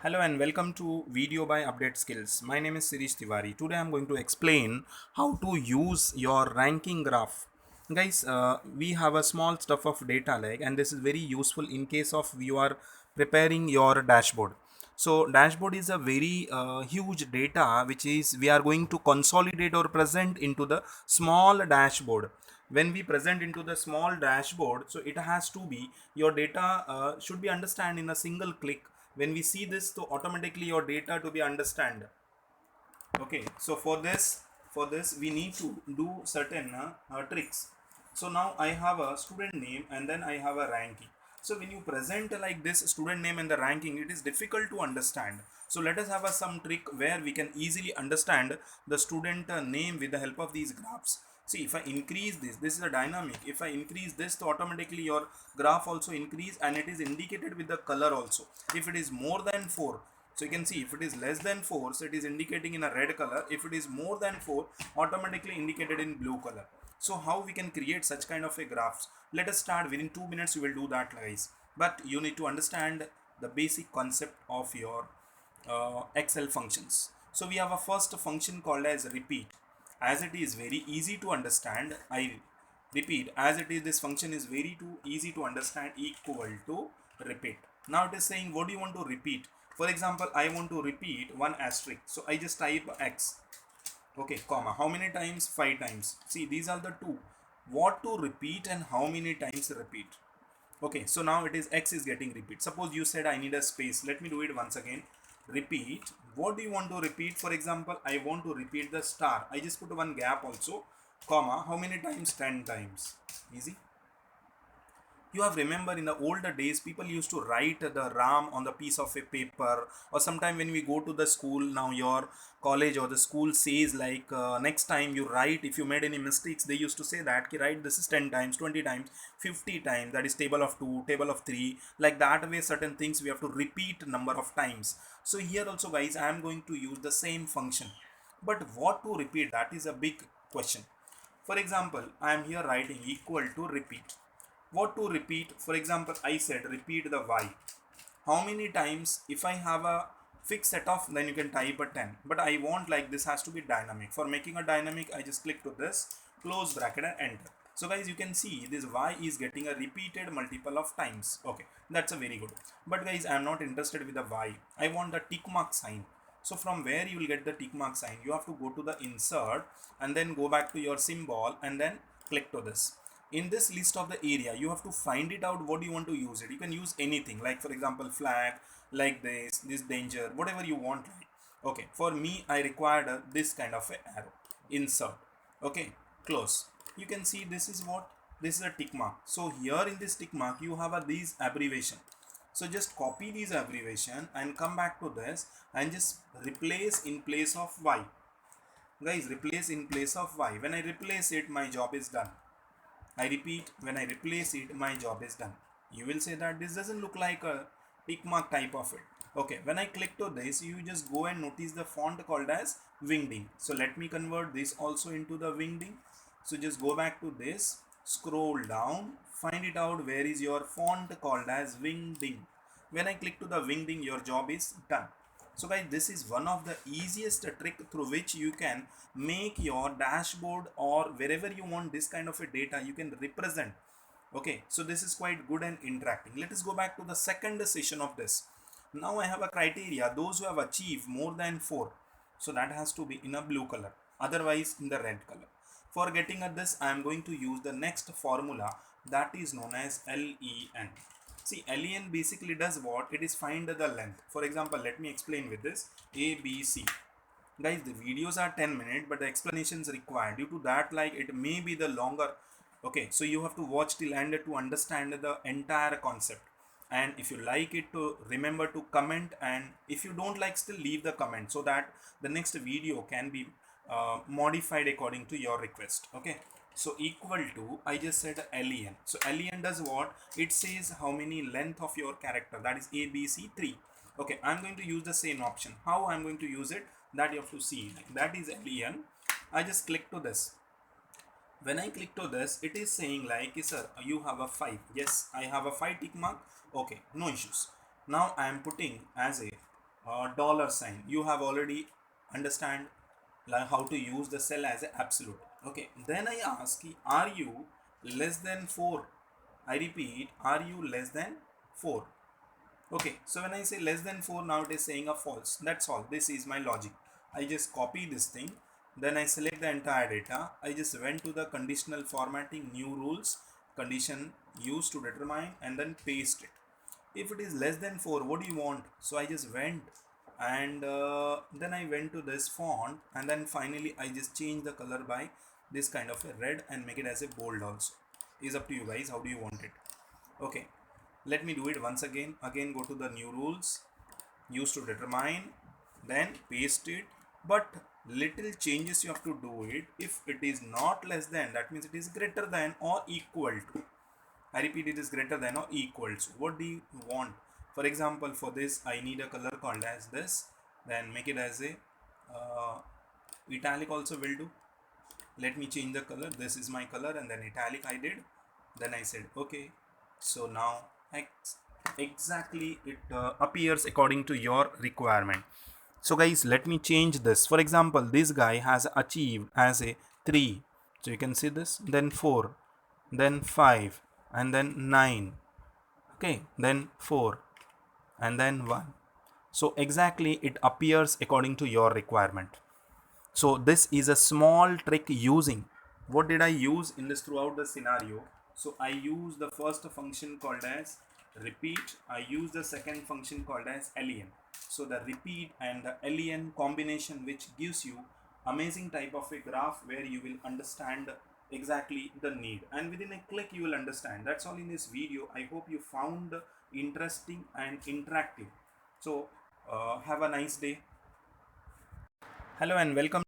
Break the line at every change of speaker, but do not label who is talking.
Hello and welcome to Video by Update Skills. My name is Sirish Tiwari. Today I'm going to explain how to use your ranking graph. Guys, we have a small stuff of data like, and this is very useful in case of you are preparing your dashboard. So dashboard is a very huge data which is we are going to consolidate or present into the small dashboard. When we present into the small dashboard, so it has to be your data should be understand in a single click. When we see this, so automatically your data to be understand. Okay, so for this we need to do certain tricks. So now I have a student name and then I have a ranking. So when you present like this student name and the ranking, it is difficult to understand. So let us have some trick where we can easily understand the student name with the help of these graphs. See, if I increase this is a dynamic. If I increase this, so automatically your graph also increase and it is indicated with the color also. If it is more than 4, so you can see if it is less than 4, so it is indicating in a red color. If it is more than 4, automatically indicated in blue color. So how we can create such kind of a graphs? Let us start. Within 2 minutes you will do that, guys. But you need to understand the basic concept of your Excel functions. So we have a first function called as repeat. As it is very easy to understand, I repeat, as it is, this function is very too easy to understand, equal to repeat. Now it is saying what do you want to repeat. For example, I want to repeat one asterisk, so I just type x. Okay, comma, how many times? 5 times. See, these are the two, what to repeat and how many times repeat. Okay, so now it is x is getting repeat. Suppose you said I need a space. Let me do it once again. Repeat. What do you want to repeat? For example, I want to repeat the star. I just put one gap also, comma, how many times? 10 times. Easy. You have remember in the older days people used to write the ram on the piece of a paper, or sometime when we go to the school, now your college or the school says like next time you write, if you made any mistakes, they used to say that ki, write this is 10 times, 20 times, 50 times, that is table of 2, table of 3, like that way certain things we have to repeat number of times. So here also, guys, I am going to use the same function, but what to repeat, that is a big question. For example, I am here writing equal to repeat. What to repeat? For example, I said repeat the y. How many times? If I have a fixed set of, then you can type a 10, but I want like this has to be dynamic. For making a dynamic, I just click to this, close bracket and enter. So guys, you can see this y is getting a repeated multiple of times. Okay, that's a very good. But guys, I am not interested with the y. I want the tick mark sign. So from where you will get the tick mark sign? You have to go to the insert and then go back to your symbol and then click to this. In this list of the area, you have to find it out what you want to use it. You can use anything, like for example flag, like this danger, whatever you want. Okay, for me I required this kind of a arrow, insert. Okay, close. You can see this is what, this is a tick mark. So here in this tick mark you have these abbreviation. So just copy these abbreviation and come back to this and just replace in place of y. Guys, replace in place of y. When I replace it, my job is done. I repeat, when I replace it, my job is done. You will say that this doesn't look like a tick mark type of it. Okay, when I click to this, you just go and notice the font called as Wingding. So let me convert this also into the Wingding. So just go back to this, scroll down, find it out where is your font called as Wingding. When I click to the Wingding, your job is done. So guys, this is one of the easiest trick through which you can make your dashboard, or wherever you want this kind of a data you can represent. Okay, so this is quite good and interacting. Let us go back to the second session of this. Now I have a criteria, those who have achieved more than 4, so that has to be in a blue color, otherwise in the red color. For getting at this, I am going to use the next formula, that is known as LEN. See, LEN basically does what? It is find the length. For example, let me explain with this ABC. Guys, the videos are 10 minutes, but the explanations required. Due to that, like it may be the longer. Okay, so you have to watch till end to understand the entire concept. And if you like it, to remember to comment, and if you don't like, still leave the comment so that the next video can be modified according to your request. Okay, so equal to, I just said LEN. So LEN does what? It says how many length of your character, that is ABC 3. Okay, I'm going to use the same option. How I'm going to use it, that you have to see. That is LEN. I just click to this. When I click to this, it is saying like, sir, you have a 5. Yes, I have a 5 tick mark. Okay, no issues. Now I am putting as a dollar sign. You have already understand like how to use the cell as a absolute. Okay, then I ask, are you less than 4? I repeat, are you less than 4? Okay, so when I say less than 4, now it is saying a false. That's all. This is my logic. I just copy this thing, then I select the entire data. I just went to the conditional formatting, new rules, condition used to determine, and then paste it. If it is less than 4, what do you want? So I just went, and then I went to this font, and then finally I just change the color by this kind of a red and make it as a bold also. Is up to you guys, how do you want it. Okay, let me do it once again. Go to the new rules, used to determine, then paste it, but little changes you have to do it. If it is not less than, that means it is greater than or equal to. I repeat, it is greater than or equal to. What do you want? For example, for this I need a color called as this, then make it as a italic also will do. Let me change the color. This is my color, and then italic I did. Then I said okay. So now exactly it appears according to your requirement. So guys, let me change this. For example, this guy has achieved as a 3, so you can see this, then 4, then 5, and then 9. Okay, then 4, and then 1. So exactly it appears according to your requirement. So this is a small trick using. What did I use in this throughout the scenario? So I use the first function called as repeat. I use the second function called as len. So the repeat and the len combination, which gives you amazing type of a graph where you will understand exactly the need, and within a click you will understand. That's all in this video. I hope you found interesting and interactive. So have a nice day. Hello and welcome.